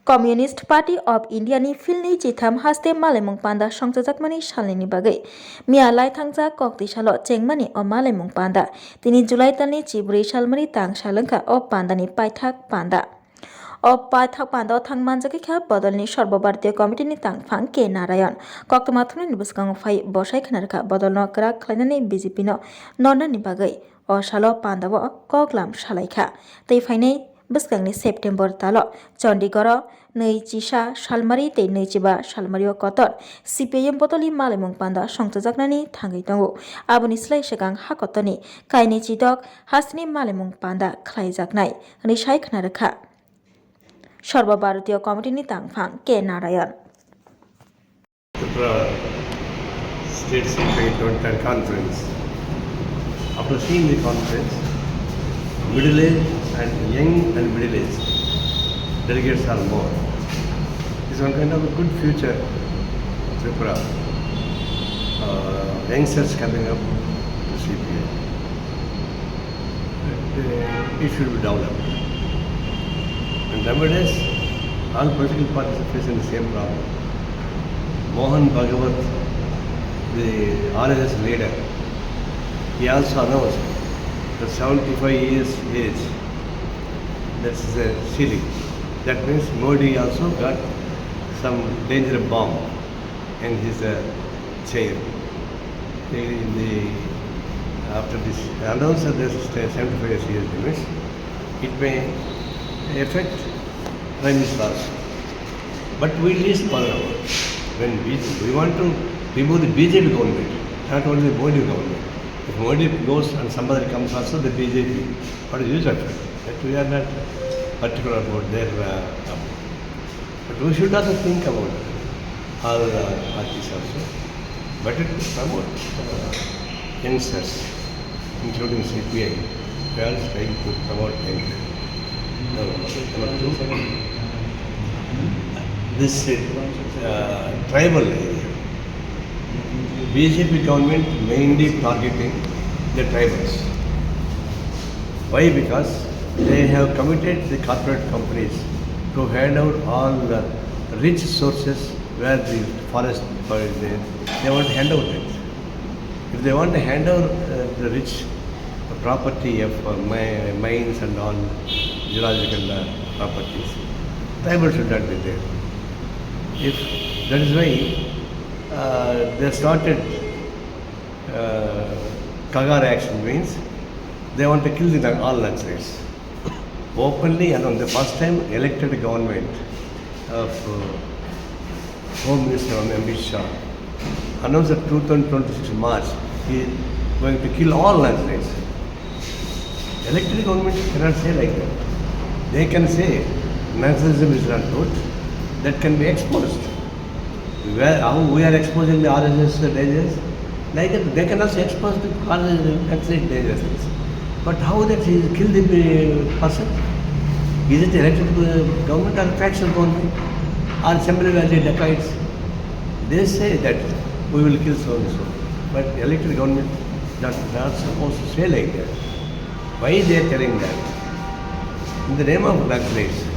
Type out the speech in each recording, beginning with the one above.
Communist party of इन्डियानि फिल्डनि जिथाम हास्ते मालायमुं पान्दा संजाजाकमानि सालनि बागै मिया लाइथांजा कक्तिसालो चेंगमानि अ मालायमुं पान्दा तिनि जुलाई दाननि 14 सालमानि तां सालंखा अ पान्दानि पाइथाक पान्दा अ पाइथाक पान्दा थांमानजाखा बदलनि सर्वभारतीय कमिटिनि तांफां के नारायण कक्तमाथुनि बुसकांग फाइ बसाइ खनारखा बदलनो क्रा खलायनानै बिजेपिनो नन्नानि बागै अ सालो पान्दाव कगलाम सालायखा तै फाइनाय बुसकांनि सेप्टेम्बर तालो चंडीगढ़ नैजिसा सालमारि तै नैजिबा सालमारियाव कतर सिपिएम बदलि मालायमुं पान्दा संजाजाकनानि थाङै दङ आबुनि स्लाय सिगां हाकतनि कायनि चिदक हासनि मालायमुं पान्दा खालायजाकनाय रिसाय खनारखा सर्वभारतीय कमिटिनि तांफां के Narayan State Secretary 23rd Conference. After seeing the conference, middle age and young and middle age delegates are more. It's one kind of a good future Tripura. Youngsters coming up to CPA. It should be developed. And nowadays, all political parties are facing the same problem. Mohan Bhagavat, the RSS leader, he also announced that 75 years age, that's the ceiling. That means Modi also got some dangerous bomb in his chair. After this announcement, there's 75 years limit. It may affect Prime Minister also. But we least bother about. When we want to remove the BJP government, not only the Modi government. If Modi goes and somebody comes also, the BJP, what is use of it? That we are not particular about their but we should also think about all parties also. Better to promote youngsters, including CPI. We are trying to promote youngsters. Number two, this tribal area. BJP government mainly targeting the tribals. Why? Because they have committed the corporate companies to hand out all the rich sources where the forest is there. They want to hand out it. If they want to hand out the rich property of mines and all geological properties, tribal should not be there. If that is why they started Kagar action means they want to kill all Naxalites. Openly and on the first time elected government of Home Minister Amit Shah announced that 2026 March he is going to kill all Naxalites. Elected government cannot say like that. They can say Naxalism is not good. That can be exposed. How we are exposing the RSS dangers? Like that, they can also expose the RSS dangers. But how that he kill the person? Is it elected government or factional government? Or Assembly Valley dacoits? They say that we will kill so and so. But elected government not supposed to say like that. Why they are telling that? In the name of Naxalites,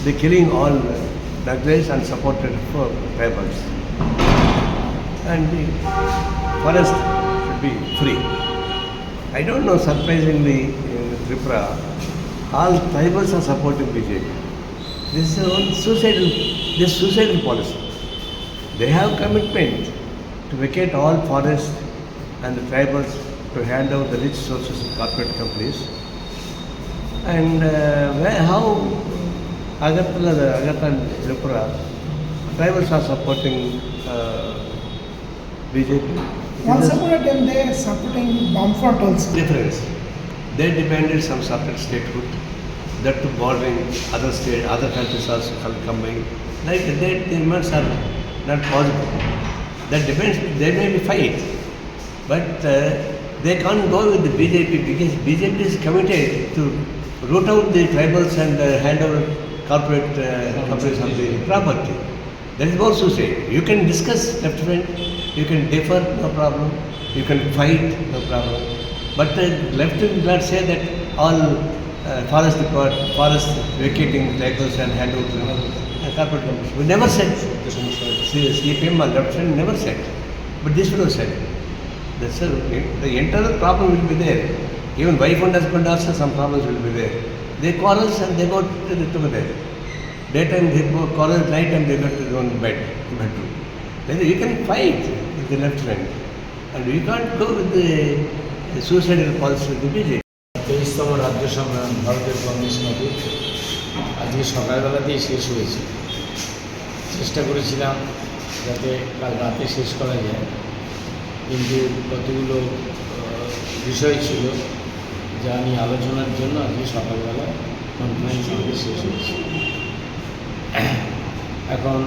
they killing all Naxalites and supported for tribals. And the forest should be free. I don't know, surprisingly, in Tripura, all tribals are supporting BJP. This is suicidal policy. They have commitment to vacate all forests and the tribals to hand out the rich sources of corporate companies. And how Agartala and Tripura, tribals are supporting BJP. Once upon a time they are supporting Bamfront also. Difference. They demanded some separate statehood, that to bordering other states, other countries also combined. Like their demands are not possible. That depends. They may be fight, but they can't go with the BJP because BJP is committed to root out the tribals and hand over corporate companies of the property. That is also suicide. You can discuss left front, you can differ, no problem. You can fight, no problem. But left will not say that all forest vacating titles and handle corporate companies. We never said. CPM or left side never said. But this fellow said. That's the internal problem will be there. Even wife and husband also some problems will be there. They quarrel and they go together. Daytime they go quarrel, night time they go to their own bedroom. Then you can fight with the left hand. And you can't go with the suicidal policy with the BJP. 23তম রাজ্য সম্মেলন ভারতের কংগ্রেস পার্টির আজকে সকালবেলাতেই শেষ হয়েছে। চেষ্টা করেছিলাম যাতে কাল রাতে শেষ করা যায়, কিন্তু কতগুলো বিষয় ছিল যা নিয়ে আলোচনার জন্য আজকে সকালবেলা কনফারেন্স আমাদের শেষ হয়েছে। এখন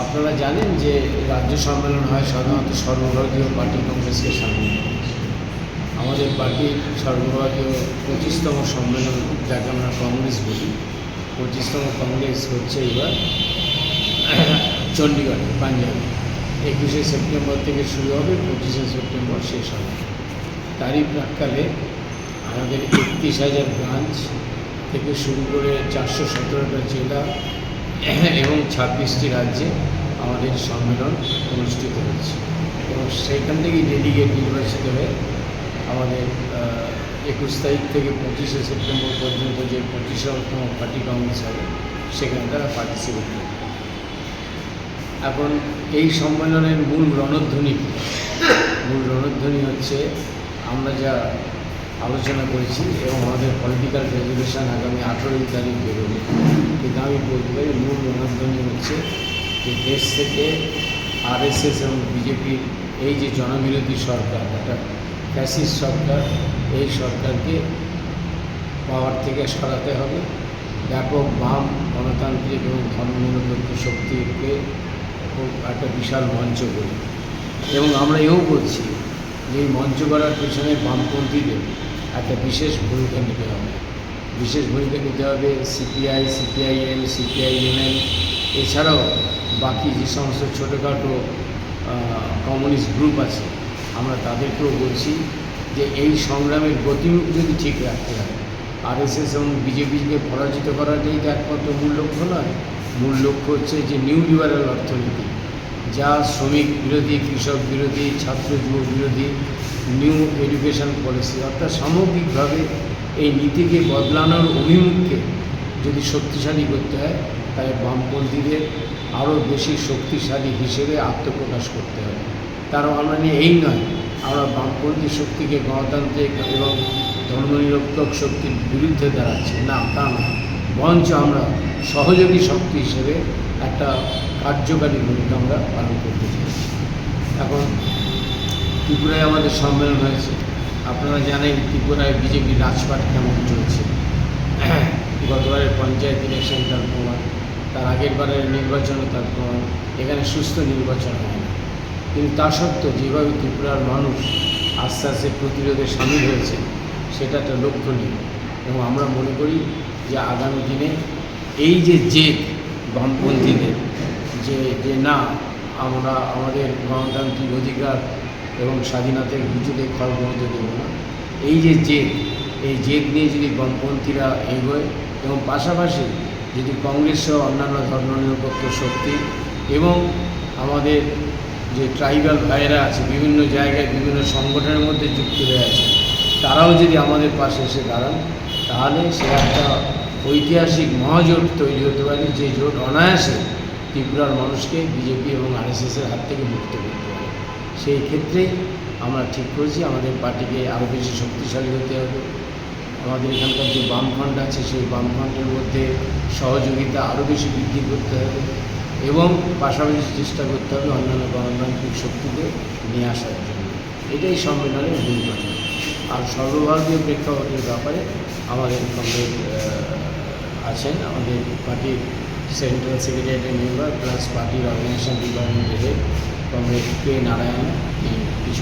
আপনারা জানেন যে রাজ্য সম্মেলন হয় সাধারণত সর্বভারতীয় পার্টি কংগ্রেসকে সামনে। আমাদের পার্টির সর্বভারতীয় 25তম সম্মেলন, যাকে আমরা কংগ্রেস বলি, 25তম কংগ্রেস হচ্ছে এবার চণ্ডীগড়ে, পাঞ্জাবে। 21শে সেপ্টেম্বর থেকে শুরু হবে, 25শে সেপ্টেম্বর শেষ হবে। তারই প্রাক্কালে আমাদের 31,000 ব্রাঞ্চ থেকে শুরু করে 417টা জেলা এবং 26টি রাজ্যে আমাদের সম্মেলন অনুষ্ঠিত হচ্ছে, এবং সেইখান থেকেই ডেলিগেট নির্বাচিত হয়ে আমাদের 21 তারিখ থেকে 25শে সেপ্টেম্বর পর্যন্ত যে 25তম পার্টি কংগ্রেস হবে সেখানে তারা পার্টিসিপেট করবে। এখন এই সম্মেলনের মূল রণধ্বনি হচ্ছে আমরা যা আলোচনা করেছি এবং আমাদের পলিটিক্যাল রেজলিউশন আগামী 18 তারিখ বেরোবে। কিন্তু আমি বলতে পারি মূল রণধ্বনি হচ্ছে যে দেশ থেকে আরএসএস এবং বিজেপির এই যে জনবিরোধী সরকার, একটা ফ্যাসিস্ট সরকার, এই সরকারকে পাওয়ার থেকে সরাতে হবে। ব্যাপক বাম, গণতান্ত্রিক এবং ধর্মনিরপেক্ষ শক্তিকে একটা বিশাল মঞ্চ করি, এবং আমরা এও বলছি যে এই মঞ্চ করার পেছনে বামপন্থীদের একটা বিশেষ ভূমিকা নিতে হবে। সিপিআই, সিপিআইএম, সিপিআইএমএল এছাড়াও বাকি যে সমস্ত ছোটোখাটো কমিউনিস্ট গ্রুপ আছে, আমরা তাদেরকেও বলছি যে এই সংগ্রামের গতিমুখ যদি ঠিক রাখতে হয়, আরএসএস এবং বিজেপিকে পরাজিত করাটাই তো একমাত্র মূল লক্ষ্য নয়। মূল লক্ষ্য হচ্ছে যে নিউ লিবারাল অর্থনীতি, যা শ্রমিক বিরোধী, কৃষক বিরোধী, ছাত্র যুব বিরোধী, নিউ এডুকেশন পলিসি, অর্থাৎ সামগ্রিকভাবে এই নীতিকে বদলানোর অভিমুখকে যদি শক্তিশালী করতে হয়, তাহলে বামপন্থীদের আরও বেশি শক্তিশালী হিসেবে আত্মপ্রকাশ করতে হবে। তার মানে এই নয় আমরা বামপন্থী শক্তিকে গণতান্ত্রিক এবং ধর্মনিরপেক্ষ শক্তির বিরুদ্ধে দাঁড়াচ্ছি, না, তা না, বরঞ্চ আমরা সহযোগী শক্তি হিসেবে একটা কার্যকারী ভূমিকা আমরা পালন করতে চাইছি। এখন ত্রিপুরায় আমাদের সম্মেলন হয়েছে। আপনারা জানেন ত্রিপুরায় বিজেপির রাজপাট কেমন চলছে। গতবারের পঞ্চায়েত ইলেকশন তার প্রমাণ, তার আগের বারের নির্বাচনও তার প্রমাণ। এখানে সুস্থ নির্বাচন হয় না, কিন্তু তা সত্ত্বেও যেভাবে ত্রিপুরার মানুষ আস্তে আস্তে প্রতিরোধে সামিল হয়েছে, সেটা একটা লক্ষণীয়। এবং আমরা মনে করি যে আগামী দিনে এই যে জেদ বামপন্থীদের, যে না আমরা আমাদের গণতান্ত্রিক অধিকার এবং স্বাধীনতার কিছুতে খর্ব হতে দেব না, এই জেদ নিয়ে যদি বামপন্থীরা এগোয়, এবং পাশাপাশি যদি কংগ্রেস সহ অন্যান্য ধর্মনিরপেক্ষ শক্তি এবং আমাদের যে ট্রাইবাল ভাইয়েরা আছে বিভিন্ন জায়গায় বিভিন্ন সংগঠনের মধ্যে যুক্ত হয়ে আছে, তারাও যদি আমাদের পাশে এসে দাঁড়ান, তাহলে সে একটা ঐতিহাসিক মহাজোট তৈরি হতে পারে, যে জোট অনায়াসে ত্রিপুরার মানুষকে বিজেপি এবং আরএসএসের হাত থেকে মুক্ত করতে পারে। সেই ক্ষেত্রে আমরা ঠিক করেছি আমাদের পার্টিকে আরও বেশি শক্তিশালী হতে হবে। আমাদের এখানকার যে বামফ্রন্ট আছে, সেই বামফ্রন্টের মধ্যে সহযোগিতা আরও বেশি বৃদ্ধি করতে হবে, এবং পাশাপাশি চেষ্টা করতে হবে অন্যান্য গণতান্ত্রিক শক্তিকে নিয়ে আসার জন্য। এটাই সম্মেলনের মূল কথা। আর সর্বভারতীয় প্রেক্ষাপটের ব্যাপারে আমাদের কংগ্রেস আছেন, আমাদের পার্টির সেন্ট্রাল সেক্রেটারিয়েটের মেম্বার প্লাস পার্টির অর্গানাইজেশন ডিপার্টমেন্টের হেড কংগ্রেস কে নারায়ণ কিছু